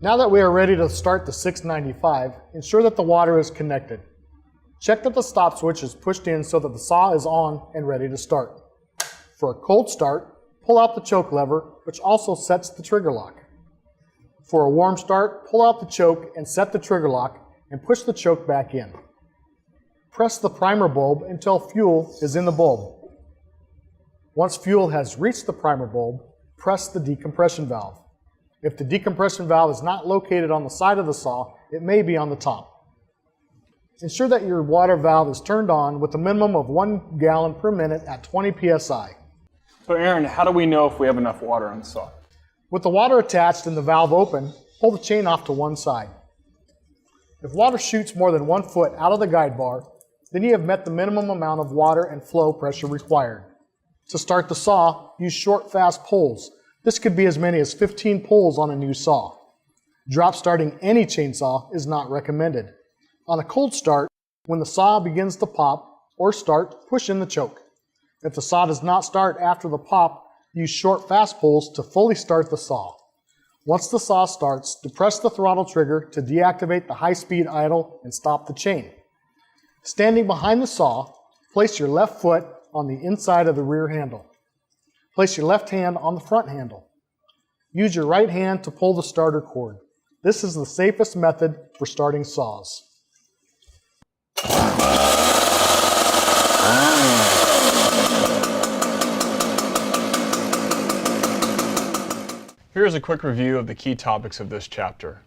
Now that we are ready to start the 695, ensure that the water is connected. Check that the stop switch is pushed in so that the saw is on and ready to start. For a cold start, pull out the choke lever, which also sets the trigger lock. For a warm start, pull out the choke and set the trigger lock and push the choke back in. Press the primer bulb until fuel is in the bulb. Once fuel has reached the primer bulb, press the decompression valve. If the decompression valve is not located on the side of the saw, it may be on the top. Ensure that your water valve is turned on with a minimum of 1 gallon per minute at 20 psi. So Aaron, how do we know if we have enough water on the saw? With the water attached and the valve open, pull the chain off to one side. If water shoots more than 1 foot out of the guide bar, then you have met the minimum amount of water and flow pressure required. To start the saw, use short, fast pulls. This could be as many as 15 pulls on a new saw. Drop starting any chainsaw is not recommended. On a cold start, when the saw begins to pop or start, push in the choke. If the saw does not start after the pop, use short, fast pulls to fully start the saw. Once the saw starts, depress the throttle trigger to deactivate the high-speed idle and stop the chain. Standing behind the saw, place your left foot on the inside of the rear handle. Place your left hand on the front handle. Use your right hand to pull the starter cord. This is the safest method for starting saws. Here's a quick review of the key topics of this chapter.